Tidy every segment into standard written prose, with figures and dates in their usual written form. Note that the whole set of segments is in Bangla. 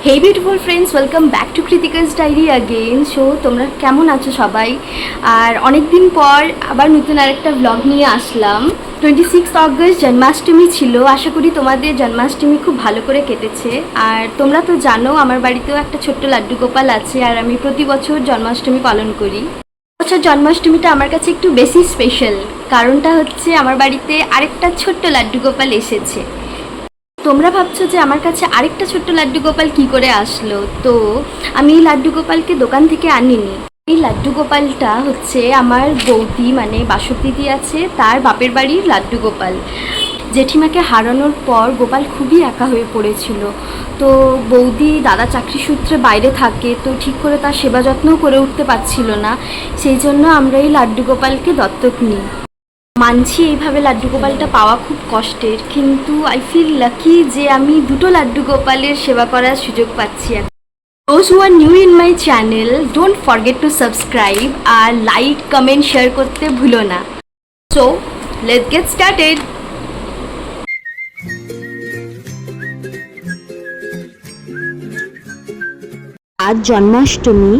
Hey beautiful friends, welcome back to Kritika's Diary again. So তোমরা কেমন আছো সবাই? আর অনেক দিন পর আবার নতুন আরেকটা ব্লগ নিয়ে আসলাম। 26 অগস্ট জন্মাষ্টমী ছিল। আশা করি তোমাদের জন্মাষ্টমী খুব ভালো করে কেটেছে। আর তোমরা তো জানো আমার বাড়িতেও একটা ছোট্ট লাড্ডু গোপাল আছে আর আমি প্রতি বছর জন্মাষ্টমী পালন করি। বছর জন্মাষ্টমীটা আমার কাছে একটু বেশি স্পেশাল। কারণটা হচ্ছে আমার বাড়িতে আরেকটা ছোট্ট লাড্ডু গোপাল এসেছে। তোমরা ভাবছো যে আমার কাছে আরেকটা ছোট্ট লাড্ডু গোপাল কী করে আসলো, তো আমি এই লাড্ডু গোপালকে দোকান থেকে আনিনি। এই লাড্ডু গোপালটা হচ্ছে আমার বৌদি মানে বাসক দিদি আছে তার বাপের বাড়ির লাড্ডু গোপাল। জেঠিমাকে হারানোর পর গোপাল খুবই একা হয়ে পড়েছিল। তো বৌদি দাদা চাকরি সূত্রে বাইরে থাকে, তো ঠিক করে তার সেবা যত্নও করে উঠতে পারছিল না। সেই জন্য আমরা এই লাড্ডু গোপালকে দত্তক নিই। মানছি এইভাবে লাড্ডু গোপালটা পাওয়া খুব কষ্টের, কিন্তু আই ফিল লাকি যে আমি দুটো লাড্ডু গোপালের সেবা করার সুযোগ পাচ্ছি। Those who are new in my channel, don't forget to subscribe আর লাইক কমেন্ট শেয়ার করতে ভুলো না। So let's get started. আজ জন্মাষ্টমী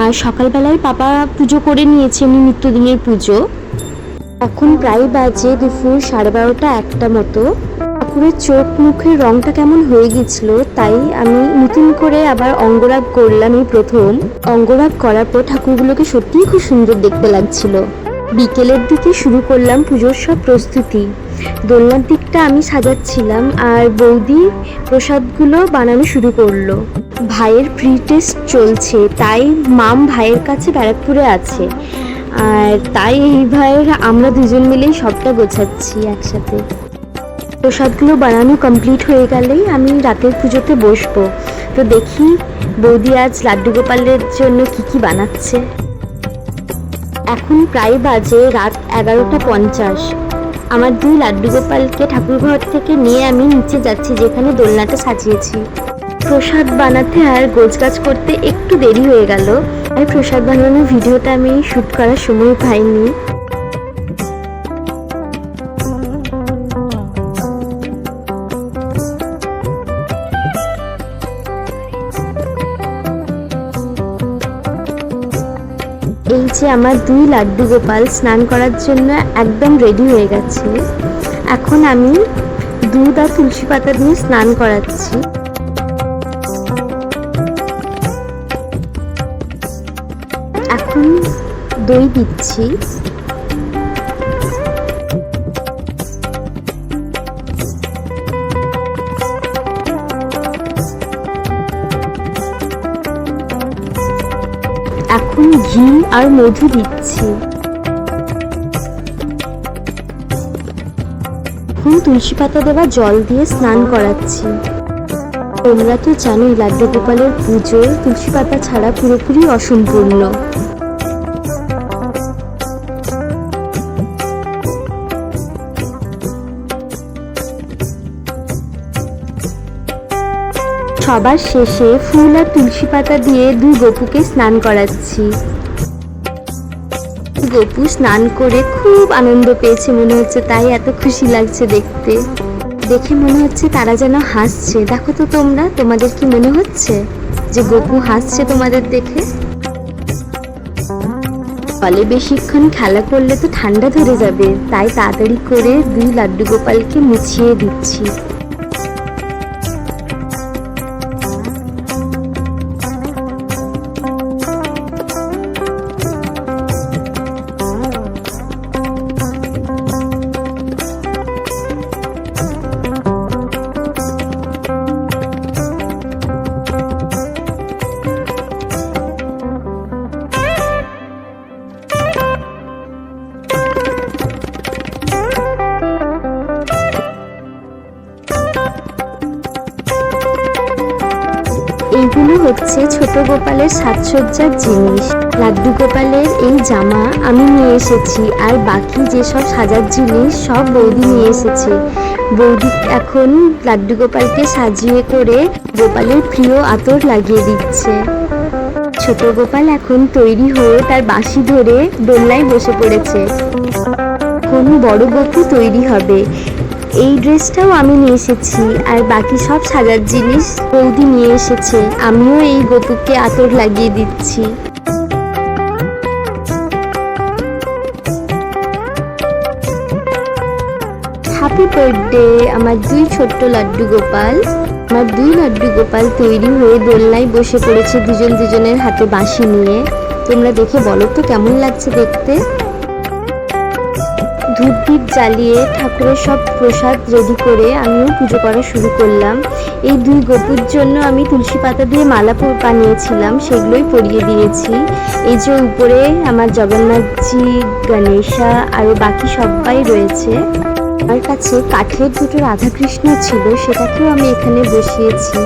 আর সকালবেলায় পাপা পুজো করে নিয়েছে, এমনি নিত্যদিনের পুজো। এখন প্রায় বাজে দুপুর 12:30-1টা মতো। ঠাকুরের চোখ মুখের রংটা কেমন হয়ে গেছিল, তাই আমি নতুন করে আবার অঙ্গরাগ করলাম। এই প্রথম অঙ্গরাগ করার পর ঠাকুরগুলোকে সত্যিই খুব সুন্দর দেখতে লাগছিল। বিকেলের দিকে শুরু করলাম পুজোর সব প্রস্তুতি। দোলনার দিকটা আমি সাজাচ্ছিলাম আর বৌদি প্রসাদগুলো বানানো শুরু করলো। ভাইয়ের প্রি টেস্ট চলছে, তাই মাম ভাইয়ের কাছে ব্যারাকপুরে আছে, আর তাই এই ভাইয়ের আমরা দুজন মিলেই সবটা গোছাচ্ছি একসাথে। প্রসাদগুলো বানানো কমপ্লিট হয়ে গেলেই আমি রাতের পুজোতে বসবো। তো দেখি বৌদি আজ লাড্ডু গোপালের জন্য কি বানাচ্ছে। এখন প্রায় বাজে রাত 11:50। আমার দুই লাড্ডু গোপালকে ঠাকুরঘর থেকে নিয়ে আমি নিচে যাচ্ছি, যেখানে দোলনাটা সাজিয়েছি। প্রসাদ বানাতে আর গোছগাছ করতে একটু দেরি হয়ে গেল, আর প্রসাদ বানানোর ভিডিওটা আমি শ্যুট করার সময় পাইনি। এই যে আমার দুই লাড্ডু গোপাল স্নান করার জন্য একদম রেডি হয়ে গেছে। এখন আমি দুধ আর তুলসী পাতা দিয়ে স্নান করাচ্ছি। এখন দই দিচ্ছি। এখন ঘি আর মধু দিচ্ছি। এখন তুলসী পাতা দেওয়া জল দিয়ে স্নান করাচ্ছি। তোমরা তো জানোই লাড্ডু গোপালের পুজো তুলসী পাতা ছাড়া পুরোপুরি অসম্পূর্ণ। সবার শেষে ফুল আর তুলসী পাতা দিয়ে দুই গপুকে স্নান করাচ্ছি। গপু স্নান করে খুব আনন্দ পেয়েছে মনে হচ্ছে, তাই এত খুশি লাগছে দেখতে। দেখে মনে হচ্ছে তারা যেন হাসছে। দেখো তো তোমরা, তোমাদের কি মনে হচ্ছে যে গপু হাসছে তোমাদের দেখে? ফলে বেশিক্ষণ খেলা করলে তো ঠান্ডা ধরে যাবে, তাই তাড়াতাড়ি করে দুই লাড্ডু গোপালকে মুছিয়ে দিচ্ছি। এইগুলো হচ্ছে ছোট গোপালের সাজসজ্জার জিনিস। লাড্ডু গোপালের এই জামা আমি নিয়ে এসেছি, আর বাকি যেসব সাজার জিনিস সব বৌদি নিয়ে এসেছে। বৌদি এখন লাড্ডু গোপালকে সাজিয়ে করে গোপালের প্রিয় আতর লাগিয়ে দিচ্ছে। ছোট গোপাল এখন তৈরি হয়ে তার বাঁশি ধরে দোলনায় বসে পড়েছে। এখন বড় গপু তৈরি হবে। এই ড্রেসটাও আমি নিয়ে এসেছি, আর বাকি সব সাজার জিনিস বৌদি নিয়ে এসেছে। আমিও এই গোপুকে আতর লাগিয়ে দিচ্ছি। হ্যাপি বার্থডে আমার দুই ছোট্ট লাড্ডু গোপাল। আমার দুই লাড্ডু গোপাল তৈরি হয়ে দোলনায় বসে পড়েছে দুজন দুজনের হাতে বাঁশি নিয়ে। তোমরা দেখে বলো তো কেমন লাগছে দেখতে। ধূপ দ্বীপ জ্বালিয়ে ঠাকুরের সব প্রসাদ রেডি করে আমিও পুজো করা শুরু করলাম। এই দুই গোপুর জন্য আমি তুলসী পাতা দিয়ে মালা বানিয়েছিলাম, সেগুলোই পরিয়ে দিয়েছি। এই যে উপরে আমার জগন্নাথজি, গণেশা আরও বাকি সবাই রয়েছে। আমার কাছে কাঠের দুটো রাধাকৃষ্ণ ছিল, সেটাকেও আমি এখানে বসিয়েছি।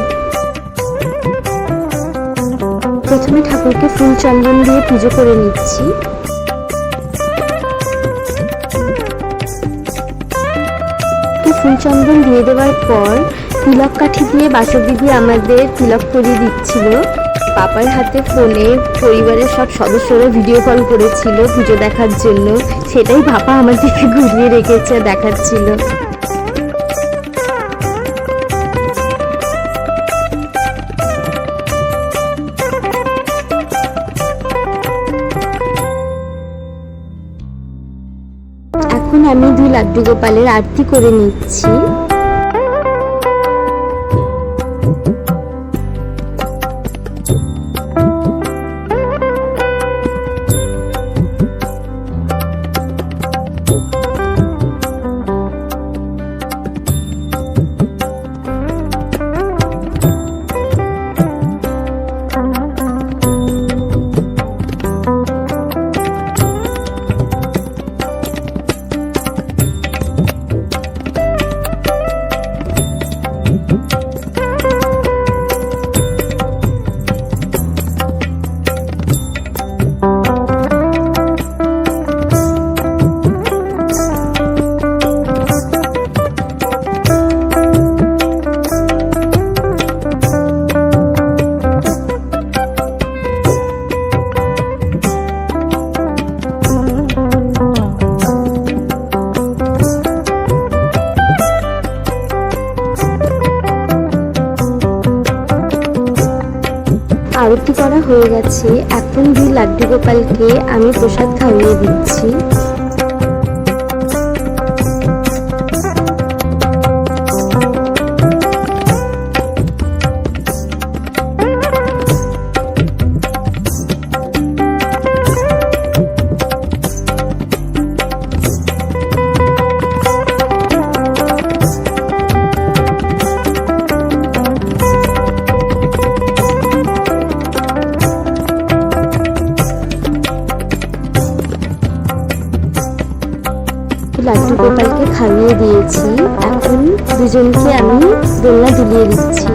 প্রথমে ঠাকুরকে ফুল চন্দন দিয়ে পুজো করে নিচ্ছি। ফুল চন্দন দিয়ে দেওয়ার পর তিলক কাঠি দিয়ে বাসক দিদি আমাদের তিলক করিয়ে দিচ্ছিল। পাপার হাতে ফোনে পরিবারের সব সদস্যরা ভিডিও কল করেছিল পুজো দেখার জন্য, সেটাই পাপা আমার দিকে ঘুরিয়ে রেখেছে, দেখাচ্ছিল। এখন আমি দুই লাড্ডু গোপালের আরতি করে নিচ্ছি। আরতি করা হয়ে গেছে। এখন দুই লাড্ডু গোপালকে আমি প্রসাদ খাইয়ে দিচ্ছি। লাড্ডু গোপালকে খাইয়ে দিয়েছি। এখন দুজনকে আমি দোলনা দুলিয়ে দিচ্ছি।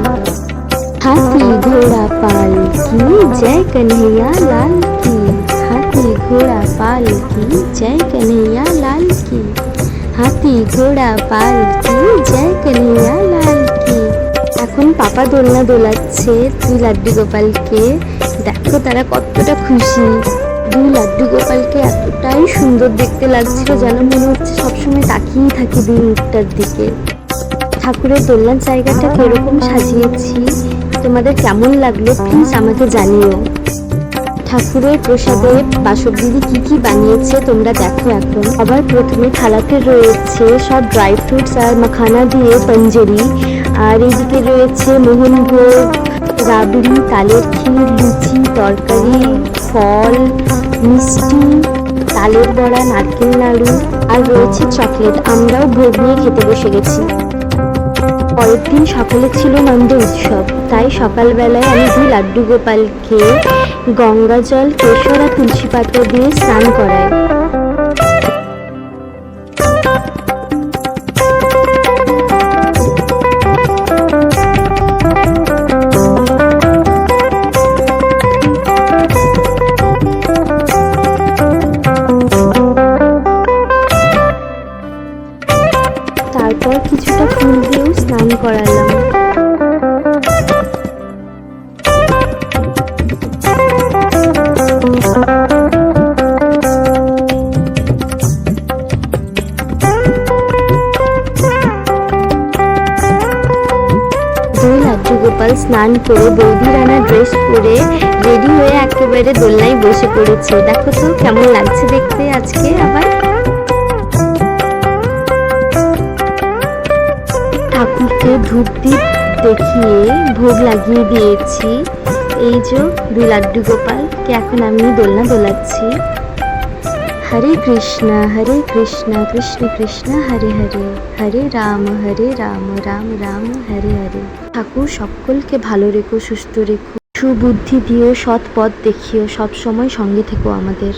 হাতি ঘোড়া পাল কি জয় কन्हैया লাল কি, হাতি ঘোড়া পাল কি জয় कन्हैया লাল কি, হাতি ঘোড়া পাল কি জয় कन्हैया লাল কি। এখন পাপা দোলনা দোলাচ্ছে দুই লাড্ডু গোপালকে। দেখো তারা কতটা খুশি। দুই লাড্ডু গোপালকে এতটাই সুন্দর দেখতে লাগছিল যেন মনে হচ্ছে সবসময় তাকিয়েই থাকি দুই মুখটার দিকে। ঠাকুরের দোলনার জায়গাটা কিরকম সাজিয়েছি, তোমাদের কেমন লাগলো প্লিজ আমাকে জানিও। ঠাকুরের প্রসাদে বাসক দিদি কি কি বানিয়েছে তোমরা দেখো। এখন আবার প্রথমে থালাতে রয়েছে সব ড্রাই ফ্রুটস আর মাখানা দিয়ে পাঞ্জেরি, আর এইদিকে রয়েছে মোহনভোগ, রাবড়ি, তালের ক্ষীর, লুচি, তরকারি, ফল, মিষ্টি, তালের বড়া, নারকেল নাড়ু আর রয়েছে চকলেট। আমরাও ভোগ নিয়ে খেতে বসে গেছি। পরের দিন সকালে ছিল নন্দ উৎসব, তাই সকালবেলায় আমি দুই লাড্ডু গোপালকে গঙ্গা জল, কেশর আর তুলসী পাতা দিয়ে স্নান করাই। তারপর কিছুটা ফুল দিয়েও স্নান করালাম। স্নান করে বৌদি রানা ড্রেস পরে রেডি হয়ে একেবারে দোলনায় বসে পড়েছে। দেখো তো কেমন লাগছে দেখতে আজকে। আবার ঠাকুরকে ধূপ দ্বীপ দেখিয়ে ভোগ লাগিয়ে দিয়েছি। এই যে 2 লাড্ডু গোপালকে এখন আমি দোলনা দোলাচ্ছি। হরে কৃষ্ণ কৃষ্ণ কৃষ্ণ হরে হরে, হরে রাম রাম রাম হরে হরে। ঠাকুর সকলকে ভালো রেখো, সুস্থ রেখো, সুবুদ্ধি দিও, সৎ পথ দেখিও, সব সময় সঙ্গে থেকো আমাদের।